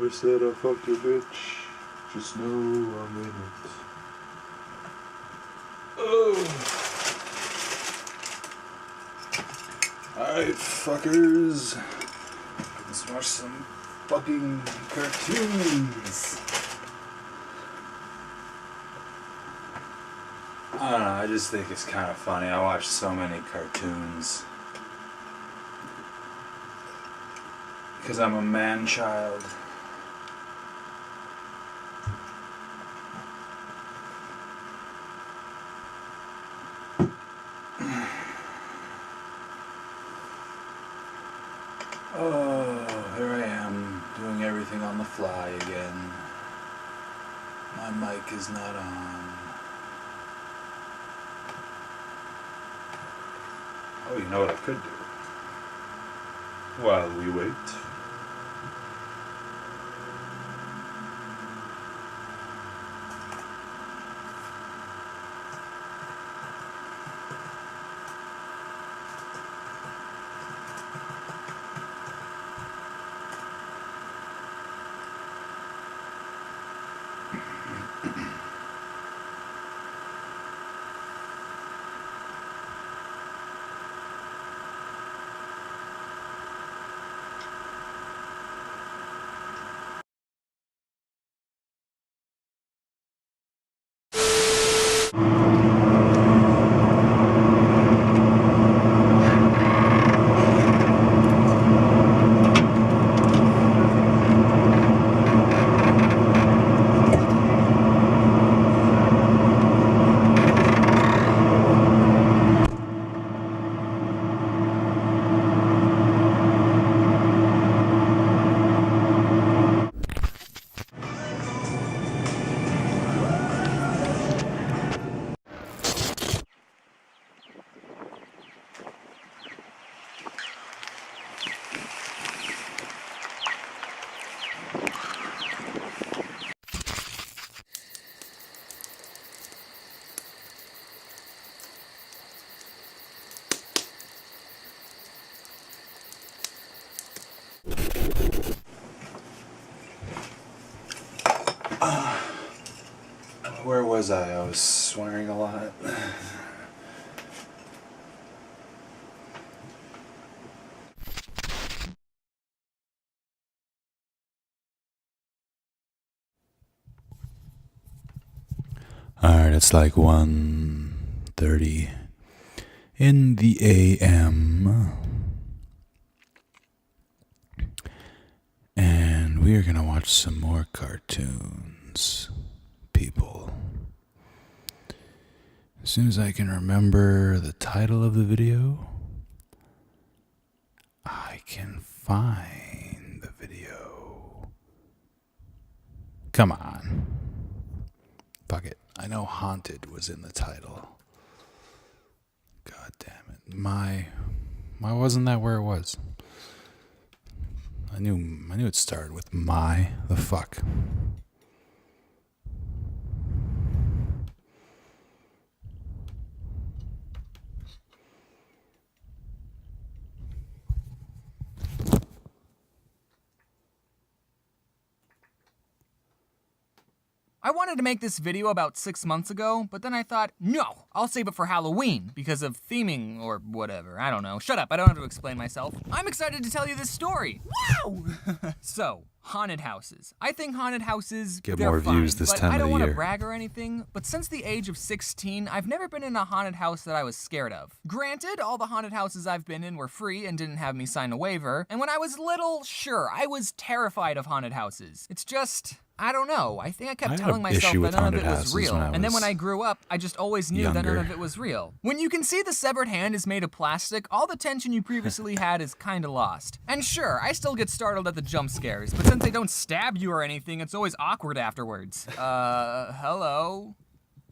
ever said I fucked your bitch, just know I mean it. Oh. Alright, fuckers. Let's watch some fucking cartoons. I don't know, I just think it's kind of funny. I watch so many cartoons. Because I'm a man-child. Oh, here I am, doing everything on the fly again. My mic is not on. Oh, you know what I could do? While we wait. Where was I? I was swearing a lot. Alright, it's like 1:30 in the AM. And we are going to watch some more cartoons, people. As soon as I can remember the title of the video, I can find the video. Come on. Fuck it. I know Haunted was in the title. God damn it. Why wasn't that where it was? I knew it started with the fuck. I wanted to make this video about 6 months ago, but then I thought, no, I'll save it for Halloween because of theming or whatever. I don't know. Shut up, I don't have to explain myself. I'm excited to tell you this story. Wow! So, haunted houses. I think haunted houses, Get they're more fine, views this but time I of don't the want to year. brag or anything, but since the age of 16, I've never been in a haunted house that I was scared of. Granted, all the haunted houses I've been in were free and didn't have me sign a waiver, and when I was little, sure, I was terrified of haunted houses. It's just, I don't know. I think I kept I had telling an myself issue that with none of haunted it was houses real. when I And then was when I grew up, I just always knew that none younger. of it was real. When you can see the severed hand is made of plastic, all the tension you previously had is kinda lost. And sure, I still get startled at the jump scares, but since they don't stab you or anything, it's always awkward afterwards. Hello?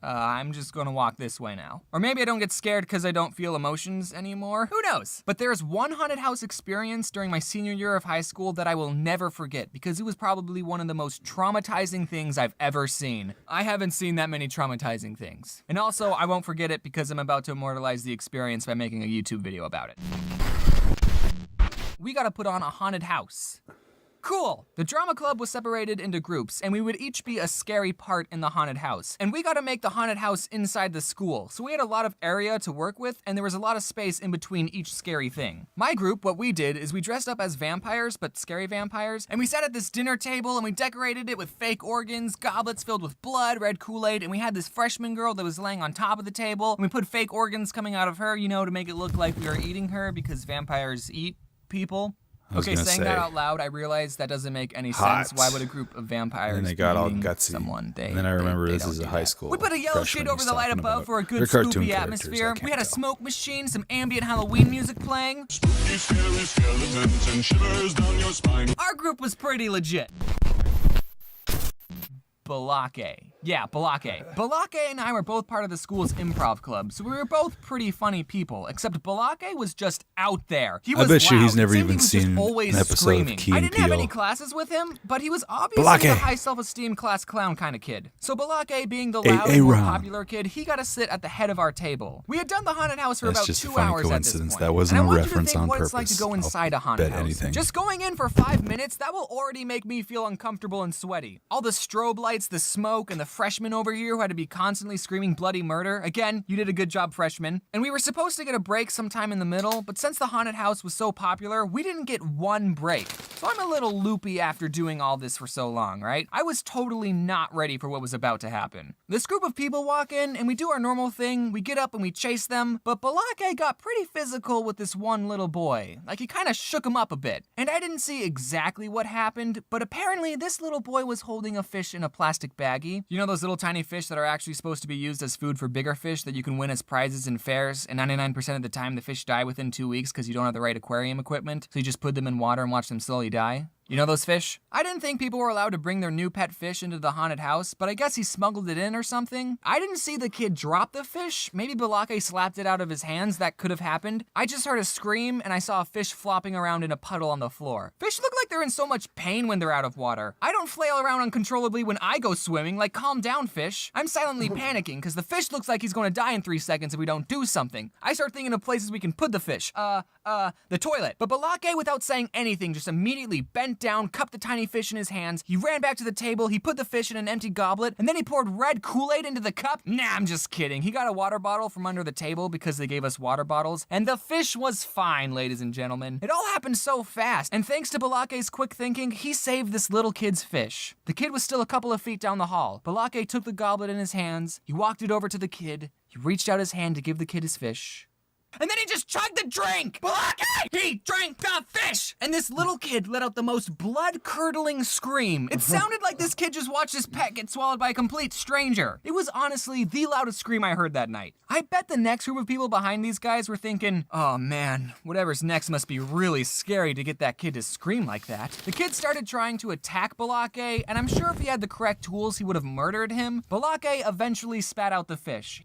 I'm just gonna walk this way now. Or maybe I don't get scared because I don't feel emotions anymore. Who knows? But there's one haunted house experience during my senior year of high school that I will never forget because it was probably one of the most traumatizing things I've ever seen. I haven't seen that many traumatizing things. And also, I won't forget it because I'm about to immortalize the experience by making a YouTube video about it. We gotta put on a haunted house. Cool. The drama club was separated into groups, and we would each be a scary part in the haunted house. And we got to make the haunted house inside the school, so we had a lot of area to work with, and there was a lot of space in between each scary thing. My group, what we did is we dressed up as vampires, but scary vampires, and we sat at this dinner table and we decorated it with fake organs, goblets filled with blood, red Kool-Aid, and we had this freshman girl that was laying on top of the table, and we put fake organs coming out of her, you know, to make it look like we were eating her because vampires eat people. Okay, saying that out loud, I realized that doesn't make any sense. Why would a group of vampires and they got all gutsy. Someone? And then I remember this is a high school. We put a yellow shade over the light above for a good spoopy atmosphere. We had a smoke machine, some ambient Halloween music playing. Spooky, scary skeletons and shivers down your spine. Our group was pretty legit. Balake. Yeah, Balake. Balake and I were both part of the school's improv club, so we were both pretty funny people, except Balake was just out there. He was I bet loud. you he's never even seen an episode screaming. of Key and I didn't have Peele. any classes with him, but he was obviously Balake. the high self-esteem class clown kind of kid. So Balake, being the loud and more popular kid, he got to sit at the head of our table. We had done the haunted house for That's about just 2 a funny hours at this coincidence. point. That wasn't and a I want reference you to think on what purpose. it's like to go I'll inside a haunted bet house. anything. Just going in for 5 minutes, that will already make me feel uncomfortable and sweaty. All the strobe lights, the smoke, and the freshmen over here who had to be constantly screaming bloody murder. Again, you did a good job, freshman. And we were supposed to get a break sometime in the middle, but since the haunted house was so popular, we didn't get one break. So I'm a little loopy after doing all this for so long, right? I was totally not ready for what was about to happen. This group of people walk in and we do our normal thing. We get up and we chase them, but Balake got pretty physical with this one little boy. Like he kind of shook him up a bit. And I didn't see exactly what happened, but apparently this little boy was holding a fish in a plastic baggie. You know those little tiny fish that are actually supposed to be used as food for bigger fish that you can win as prizes in fairs, and 99% of the time the fish die within 2 weeks because you don't have the right aquarium equipment, so you just put them in water and watch them slowly die? You know those fish? I didn't think people were allowed to bring their new pet fish into the haunted house, but I guess he smuggled it in or something. I didn't see the kid drop the fish. Maybe Balake slapped it out of his hands. That could have happened. I just heard a scream and I saw a fish flopping around in a puddle on the floor. Fish look like they're in so much pain when they're out of water. I don't flail around uncontrollably when I go swimming. Like, calm down, fish. I'm silently panicking because the fish looks like he's going to die in 3 seconds if we don't do something. I start thinking of places we can put the fish. The toilet. But Balake, without saying anything, just immediately bent down, cupped the tiny fish in his hands. He ran back to the table, he put the fish in an empty goblet, and then he poured red Kool-Aid into the cup. Nah, I'm just kidding. He got a water bottle from under the table because they gave us water bottles, and the fish was fine, ladies and gentlemen. It all happened so fast, and thanks to Balake's quick thinking, he saved this little kid's fish. The kid was still a couple of feet down the hall. Balake took the goblet in his hands, he walked it over to the kid, he reached out his hand to give the kid his fish. And then he just chugged the drink! Balake! He drank the fish! And this little kid let out the most blood-curdling scream. It sounded like this kid just watched his pet get swallowed by a complete stranger. It was honestly the loudest scream I heard that night. I bet the next group of people behind these guys were thinking, oh man, whatever's next must be really scary to get that kid to scream like that. The kid started trying to attack Balake, and I'm sure if he had the correct tools, he would have murdered him. Balake eventually spat out the fish.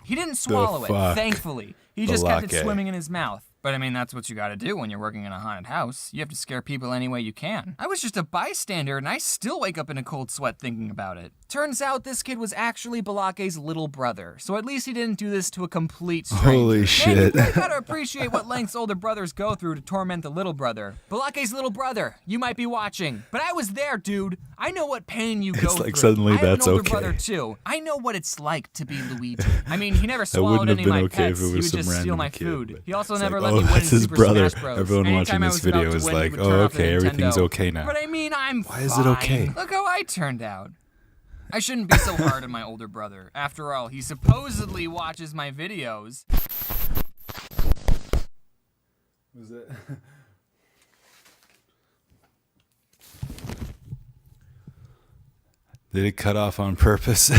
He didn't swallow it, thankfully. He just kept it swimming in his mouth. But I mean, that's what you gotta do when you're working in a haunted house. You have to scare people any way you can. I was just a bystander and I still wake up in a cold sweat thinking about it. Turns out this kid was actually Balake's little brother, so at least he didn't do this to a complete stranger. Holy shit. Man, you really gotta appreciate what lengths older brothers go through to torment the little brother. Balake's little brother, you might be watching, but I was there, dude. I know what pain you go through. It's like suddenly that's I have an older okay. brother too. I know what it's like to be Luigi. I mean, he never swallowed any of my pets. He would just steal my food. He also never let me win in Super Smash Bros. Everyone watching this video is like, oh, okay, everything's okay now. But I mean, I'm Why is it okay? Look how I turned out. I shouldn't be so hard on my older brother. After all, he supposedly watches my videos. Was that? Did it cut off on purpose?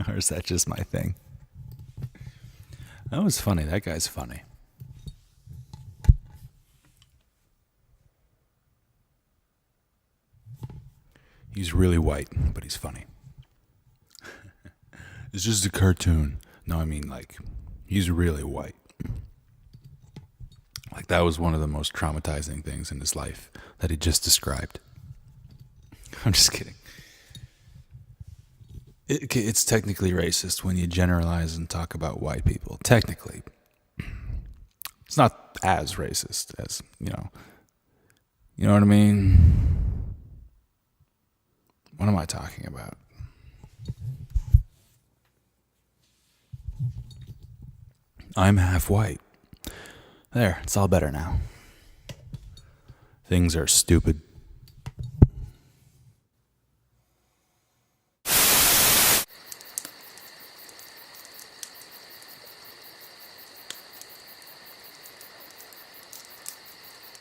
Or is that just my thing? That was funny. That guy's funny. He's really white, but he's funny. It's just a cartoon. No, I mean, like, he's really white. Like, that was one of the most traumatizing things in his life that he just described. I'm just kidding. It's technically racist when you generalize and talk about white people. Technically. It's not as racist as, you know, You know what I mean? What am I talking about? I'm half white. There, it's all better now. Things are stupid.